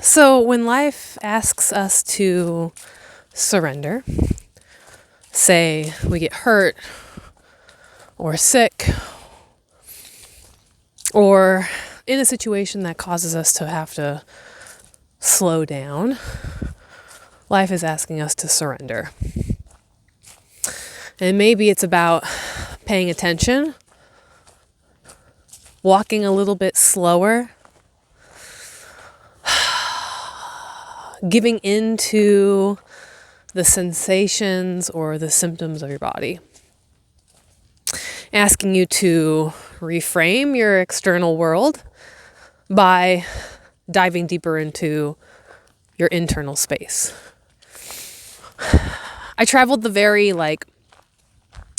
So when life asks us to surrender, say we get hurt or sick or in a situation that causes us to have to slow down, life is asking us to surrender. And maybe it's about paying attention, walking a little bit slower, giving into the sensations or the symptoms of your body. Asking you to reframe your external world by diving deeper into your internal space. I traveled the very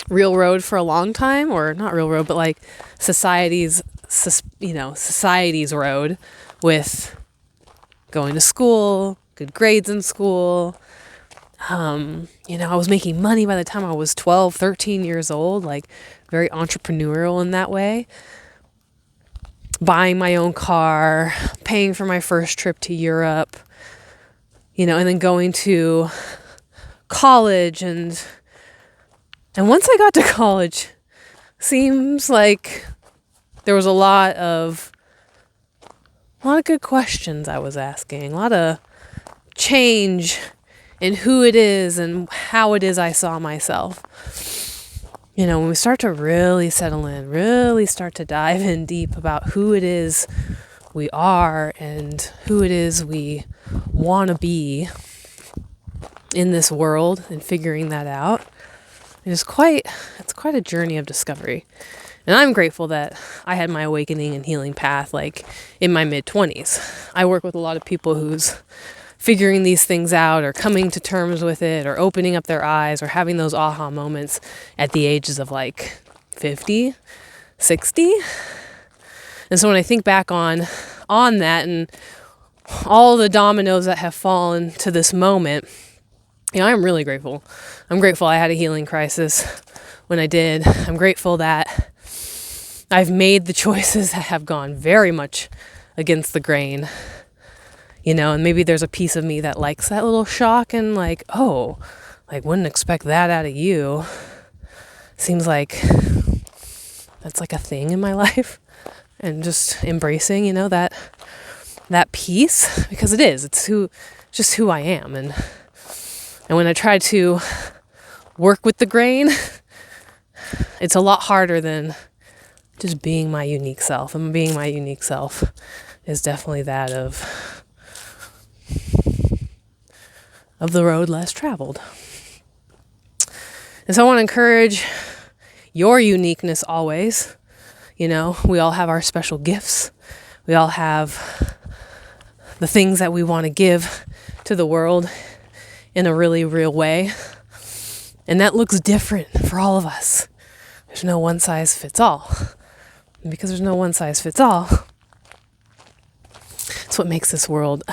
real road for a long time, or not real road, but society's road with going to school, good grades in school. I was making money by the time I was 12, 13 years old, very entrepreneurial in that way. Buying my own car, paying for my first trip to Europe, and then going to college. And once I got to college, seems like there was a lot of good questions I was asking, a lot of change in who it is and how it is I saw myself. When we start to really settle in, really start to dive in deep about who it is we are and who it is we want to be in this world and figuring that out, it's quite a journey of discovery. And I'm grateful that I had my awakening and healing path in my mid-20s. I work with a lot of people who's figuring these things out or coming to terms with it or opening up their eyes or having those aha moments at the ages of 50, 60. And so when I think back on that and all the dominoes that have fallen to this moment, I'm really grateful. I'm grateful I had a healing crisis when I did. I'm grateful that I've made the choices that have gone very much against the grain. And maybe there's a piece of me that likes that little shock and wouldn't expect that out of you. Seems like that's a thing in my life, and just embracing, that piece, because it's just who I am. And when I try to work with the grain, it's a lot harder than just being my unique self. And being my unique self is definitely that of the road less traveled. And so I want to encourage your uniqueness always. We all have our special gifts. We all have the things that we want to give to the world in a really real way. And that looks different for all of us. There's no one size fits all. And because there's no one size fits all, it's what makes this world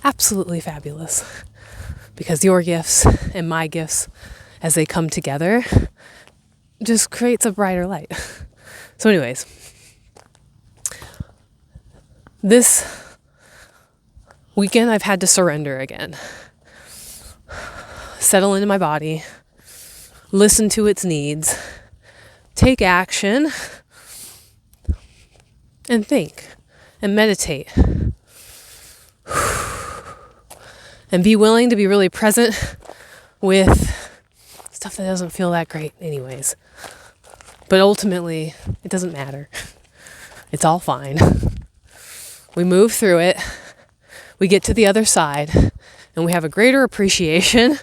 absolutely fabulous. Because your gifts and my gifts, as they come together, just creates a brighter light. So anyways, this weekend I've had to surrender again. Settle into my body, listen to its needs, take action, and think and meditate. And be willing to be really present with stuff that doesn't feel that great anyways. But ultimately, it doesn't matter. It's all fine. We move through it. We get to the other side. And we have a greater appreciation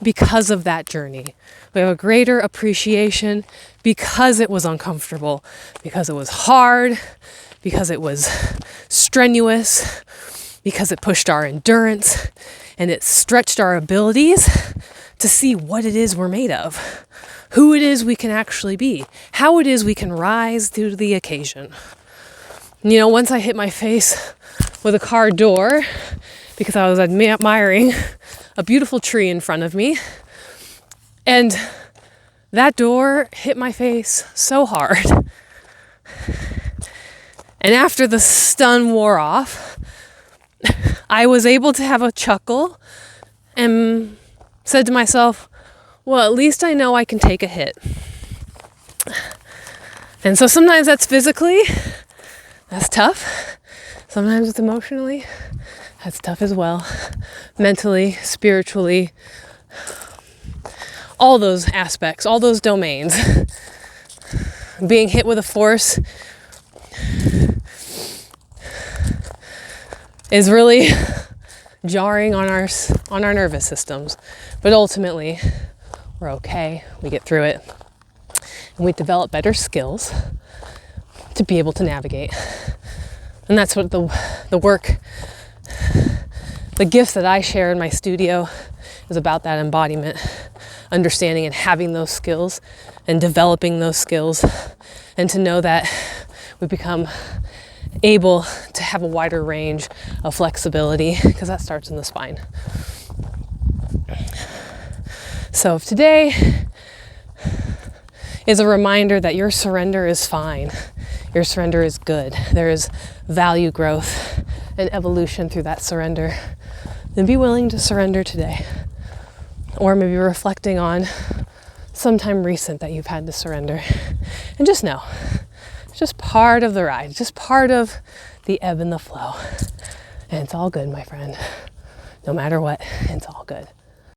because of that journey. We have a greater appreciation because it was uncomfortable. Because it was hard. Because it was strenuous. Because it pushed our endurance and it stretched our abilities to see what it is we're made of, who it is we can actually be, how it is we can rise to the occasion. Once I hit my face with a car door because I was admiring a beautiful tree in front of me, and that door hit my face so hard. And after the stun wore off, I was able to have a chuckle and said to myself, well, at least I know I can take a hit. And so sometimes that's physically, that's tough. Sometimes it's emotionally, that's tough as well. Mentally, spiritually, all those aspects, all those domains. Being hit with a force is really jarring on our nervous systems. But ultimately, we're okay. We get through it. And we develop better skills to be able to navigate. And that's what the work, the gifts that I share in my studio is about, that embodiment, understanding and having those skills and developing those skills, and to know that we become able to have a wider range of flexibility, because that starts in the spine. So if today is a reminder that your surrender is fine, your surrender is good, there is value growth and evolution through that surrender, then be willing to surrender today. Or maybe reflecting on some time recent that you've had to surrender. And just know, it's just part of the ride, just part of the ebb and the flow. And it's all good, my friend. No matter what, it's all good.